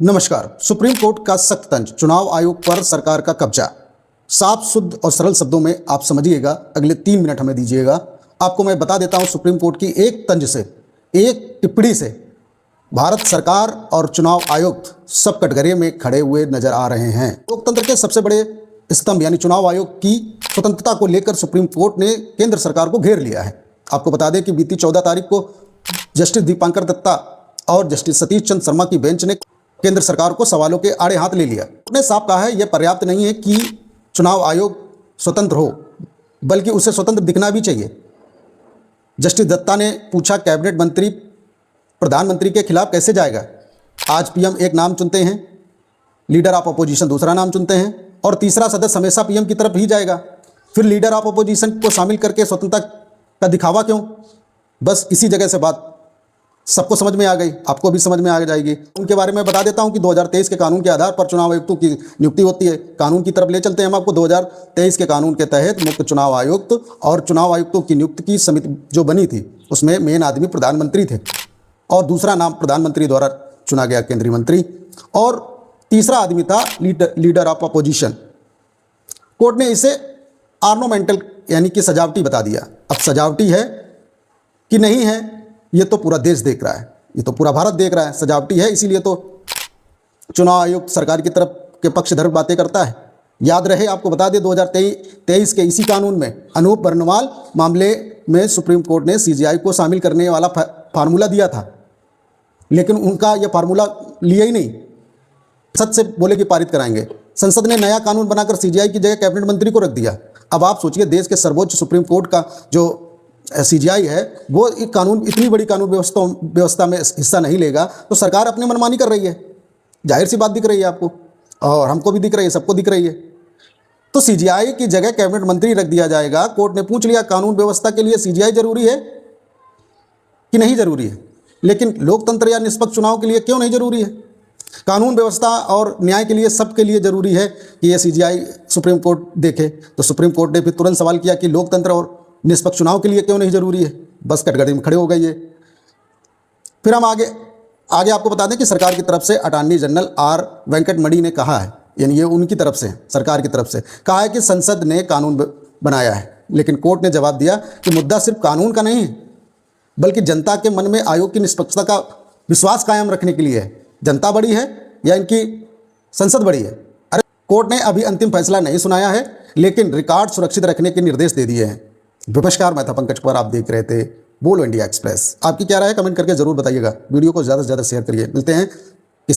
नमस्कार। Supreme court का सख्त तंज, चुनाव आयोग पर सरकार का कब्जा। साफ, शुद्ध और सरल शब्दों में आप समझिएगा, अगले 3 मिनट हमें दीजिएगा। आपको मैं बता देता हूं, सुप्रीम कोर्ट की एक तंज से, एक टिप्पणी से भारत सरकार और चुनाव आयुक्त सब कटघरे में खड़े हुए नजर आ रहे हैं। लोकतंत्र के सबसे बड़े स्तंभ यानी चुनाव आयोग की स्वतंत्रता को लेकर सुप्रीम कोर्ट ने केंद्र सरकार को घेर लिया है। आपको बता दें कि बीती 14 तारीख को जस्टिस दीपांकर दत्ता और जस्टिस सतीश चंद्र शर्मा की बेंच ने केंद्र सरकार को सवालों के आड़े हाथ ले लिया। उन्होंने साफ कहा है यह पर्याप्त नहीं है कि चुनाव आयोग स्वतंत्र हो, बल्कि उसे स्वतंत्र दिखना भी चाहिए। जस्टिस दत्ता ने पूछा, कैबिनेट मंत्री प्रधानमंत्री के खिलाफ कैसे जाएगा? आज पीएम एक नाम चुनते हैं, लीडर ऑफ अपोजिशन दूसरा नाम चुनते हैं और तीसरा सदस्य हमेशा पीएम की तरफ ही जाएगा। फिर लीडर ऑफ अपोजिशन को शामिल करके स्वतंत्रता का दिखावा क्यों? बस इसी जगह से बात सबको समझ में आ गई, आपको भी समझ में आ जाएगी। उनके बारे में बता देता हूं कि 2023 के कानून के आधार पर चुनाव आयुक्तों की नियुक्ति होती है। कानून की तरफ ले चलते हैं हम आपको। 2023 के कानून के तहत मुख्य चुनाव आयुक्त और चुनाव आयुक्तों की नियुक्ति की समिति जो बनी थी, उसमें मेन आदमी प्रधानमंत्री थे और दूसरा नाम प्रधानमंत्री द्वारा चुना गया केंद्रीय मंत्री, और तीसरा आदमी था लीडर ऑफ अपोजिशन। कोर्ट ने इसे ऑर्नामेंटल यानी कि सजावटी बता दिया। अब सजावटी है कि नहीं है, ये तो पूरा देश देख रहा है, ये तो पूरा भारत देख रहा है। सजावटी है, इसीलिए तो चुनाव आयोग सरकार की तरफ के पक्षधर बातें करता है। याद रहे, आपको बता दें 2023 के इसी कानून में अनूप बर्नवाल मामले में सुप्रीम कोर्ट ने सीजीआई को शामिल करने वाला फार्मूला दिया था, लेकिन उनका यह फार्मूला लिया ही नहीं। संसद से बोले कि पारित कराएंगे। संसद ने नया कानून बनाकर सीजीआई की जगह कैबिनेट मंत्री को रख दिया। अब आप सोचिए, देश के सर्वोच्च सुप्रीम कोर्ट का जो सीजीआई है, वो एक कानून, इतनी बड़ी कानून व्यवस्था में हिस्सा नहीं लेगा, तो सरकार अपनी मनमानी कर रही है। जाहिर सी बात दिख रही है आपको, और हमको भी दिख रही है, सबको दिख रही है। तो सीजीआई की जगह कैबिनेट मंत्री रख दिया जाएगा। कोर्ट ने पूछ लिया, कानून व्यवस्था के लिए सीजीआई जरूरी है कि नहीं जरूरी है? लेकिन लोकतंत्र या निष्पक्ष चुनाव के लिए क्यों नहीं जरूरी है? कानून व्यवस्था और न्याय के लिए, सबके लिए जरूरी है कि यह सीजीआई सुप्रीम कोर्ट देखे। तो सुप्रीम कोर्ट ने फिर तुरंत सवाल किया कि लोकतंत्र और निष्पक्ष चुनाव के लिए क्यों नहीं जरूरी है? बस कटघरे में खड़े हो गए ये। फिर हम आगे आपको बता दें कि सरकार की तरफ से अटॉर्नी जनरल आर वेंकटमणि ने कहा है, यानी ये उनकी तरफ से, सरकार की तरफ से कहा है कि संसद ने कानून बनाया है, लेकिन कोर्ट ने जवाब दिया कि मुद्दा सिर्फ कानून का नहीं है, बल्कि जनता के मन में आयोग की निष्पक्षता का विश्वास कायम रखने के लिए है। जनता बड़ी है या इनकी संसद बड़ी है? अरे, कोर्ट ने अभी अंतिम फैसला नहीं सुनाया है, लेकिन रिकॉर्ड सुरक्षित रखने के निर्देश दे दिए हैं। नमस्कार, मैं था पंकज कुमार, आप देख रहे थे बोलो इंडिया एक्सप्रेस। आपकी क्या राय है कमेंट करके जरूर बताइएगा। वीडियो को ज़्यादा से ज़्यादा शेयर करिए। मिलते हैं